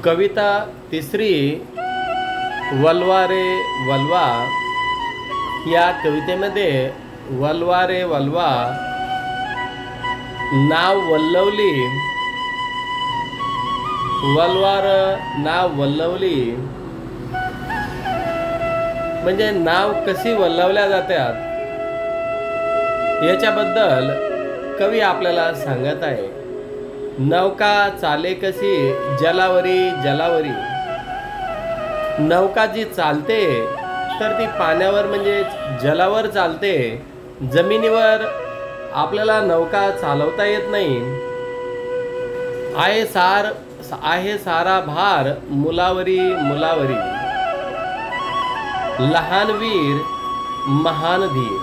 कविता तिसरी वल्वा रे वल्वा। या कवितेमध्ये वल्वा रे वल्वा नाव वल्लवली, वल्वार नाव वल्लवली म्हणजे नाव कशी वल्लवल्या जातात याच्याबद्दल कवी आपल्याला सांगत आहे। नौका चाले कशी जलावरी जलावरी। नौका जी चालते तर ती पाण्यावर म्हणजे जलावर चालते, जमिनीवर आपल्याला नौका चालवता येत नाही। आहे सारा भार मुलावरी मुलावरी। लहान वीर महान धीर।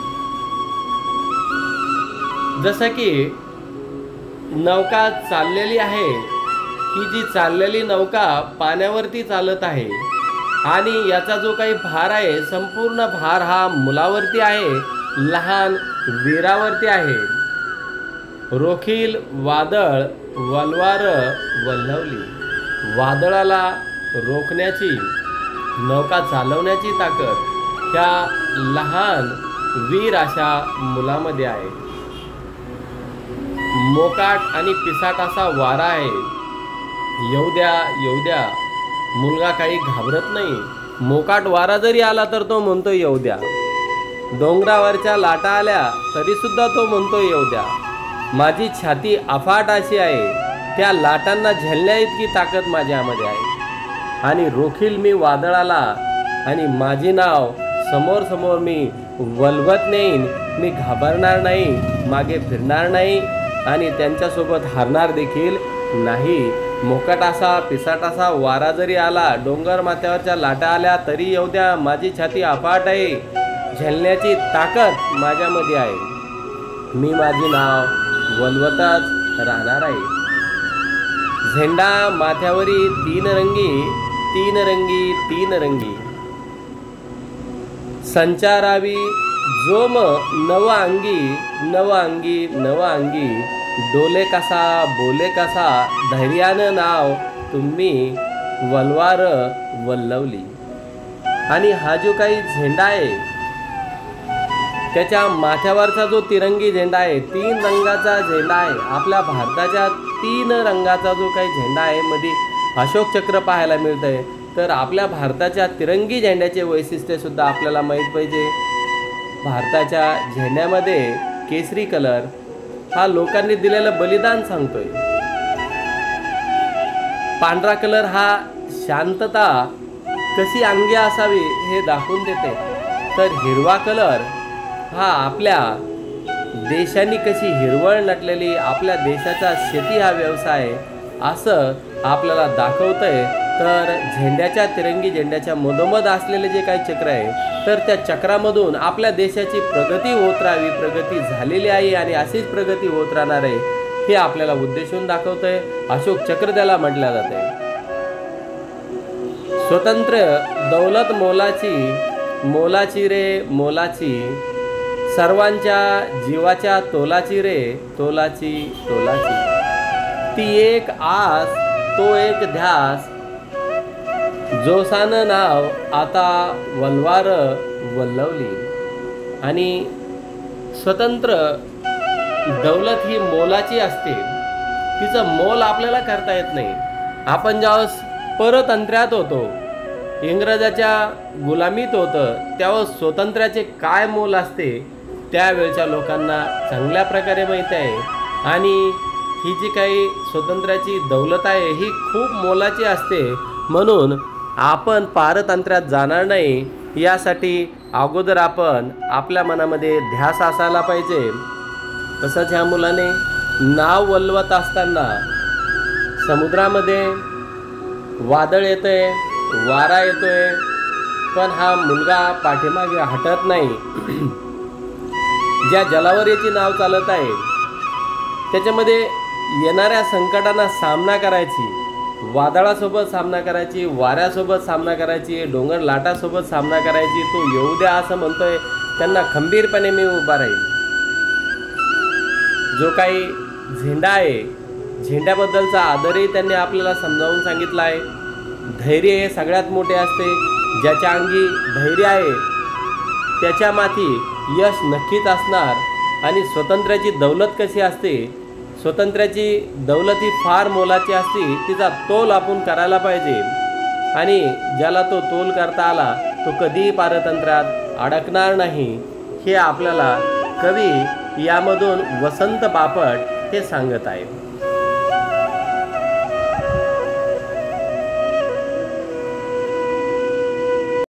जसं की नौका चाललेली आहे, ही जी चाललेली नौका पाण्यावरती चालत आहे आणि याचा जो काही भार आहे संपूर्ण भार हा मुलावरती आहे, लहान वीरावरती आहे। रोखील वादळ वल्वार वल्लवली। वादळाला रोखण्याची, नौका चालवण्याची ताकद त्या लहान वीर अशा मुलामध्ये आहे। मोकाट आणि पिसाट असा वारा आहे। येऊ द्या येऊ द्या, मुलगा काही घाबरत नाही। मोकाट वारा जरी आला तर तो म्हणतो येऊ द्या। डोंगरावरच्या लाटा आल्या तरी सुद्धा तो म्हणतो येऊ द्या। माझी छाती अफाट अशी आहे, त्या लाटांना झेलण्या इतकी ताकद माझ्यामध्ये आहे। आणि रोखील मी वादळाला आणि माझी नाव समोर समोर मी वल्वत नेईन। मी घाबरणार नाही, मागे फिरणार नाही आणि त्यांच्यासोबत हारणार देखील नाही। मोकाट असा पिसाट असा वारा जरी आला, डोंगर माथ्यावरच्या लाटा आल्या तरी येऊ द्या। माझी छाती अफाट आहे, झेलण्याची ताकद माझ्यामध्ये आहे। मी माझी नाव वल्वतच राहणार आहे। झेंडा माथ्यावरी तीन रंगी, तीन रंगी तीन रंगी। संचारावी जोम नव अंगी, नव अंगी नव अंगी। डोले कसा बोले कसा, धैर्यानं नाव तुम्ही वल्वार वल्लवली। आणि हा जो काही झेंडा आहे त्याच्या माथ्यावरचा जो तिरंगी झेंडा आहे, तीन रंगाचा झेंडा आहे। आपल्या भारताच्या तीन रंगाचा जो काही झेंडा आहे, मध्ये अशोक चक्र पाहायला मिळतंय। तर आपल्या भारताच्या तिरंगी झेंड्याचे वैशिष्ट्य सुद्धा आपल्याला माहीत पाहिजे। भारताच्या झेंड्यामध्ये केसरी कलर हा लोकांनी दिलेलं बलिदान सांगतोय। पांढरा कलर हा शांतता कशी अंगी असावी हे दाखवून देते। तर हिरवा कलर हा आपल्या देशाने कशी हिरवळ नटलेली, आपल्या देशाचा शेती हा व्यवसाय असं आपल्याला दाखवतंय। तर झेंड्याच्या तिरंगी झेंड्याच्या मधोमध असलेले जे काही चक्र आहे, तर त्या चक्रामधून आपल्या देशाची प्रगती होत राहावी, प्रगती झालेली आहे आणि अशीच प्रगती होत राहणार आहे हे आपल्याला उद्देशून दाखवतंय। अशोक चक्र त्याला म्हटलं जाते। स्वतंत्र दौलत मोलाची, मोलाची रे मोलाची। सर्वांच्या जीवाच्या तोलाची रे तोलाची तोलाची। ती एक आस तो एक ध्यास, जोसानं नाव आता वल्वार वल्लवली। आणि स्वतंत्र दौलत ही मोलाची असते, तिचं मोल आपल्याला करता येत नाही। आपण ज्यावेळेस परतंत्र्यात होतो, इंग्रजाच्या गुलामीत होतं, त्यावेळेस स्वातंत्र्याचे काय मोल असते त्यावेळच्या लोकांना चांगल्या प्रकारे माहीत आहे। आणि ही जी काही स्वातंत्र्याची दौलत आहे ही खूप मोलाची असते, म्हणून आपण पारतंत्र्यात जाणार नाही यासाठी अगोदर आपण आपल्या मनामध्ये ध्यास असायला पाहिजे। तसंच ह्या मुलाने नाव वल्वत असताना समुद्रामध्ये वादळ येतंय, वारा येतोय, पण हा मुलगा पाठीमागे हटत नाही। ज्या जलावर याची नाव चालत आहे त्याच्यामध्ये येणाऱ्या संकटांना सामना करायची, वादळासोबत सामना करायची, वाऱ्यासोबत सामना करायची, डोंगर लाटासोबत सामना करायची। तो येऊ द्या असं म्हणतोय, त्यांना खंबीरपणे मी उभा राहील। जो काही झेंडा आहे, झेंड्याबद्दलचा आदरही त्यांनी आपल्याला समजावून सांगितला आहे। धैर्य हे सगळ्यात मोठे असते. ज्याच्या अंगी धैर्य आहे त्याच्या माथी यश नक्कीच असणार. आणि स्वातंत्र्याची दौलत कशी असते, स्वातंत्र्याची दौलत ही फार मोलाची असते. तिचा तोल आपण करायला पाहिजे. आणि ज्याला तो तोल करता आला तो कधीही पारतंत्र्यात अडकणार नाही, हे आपल्याला कवी यामधून वसंत बापट हे सांगत आहे.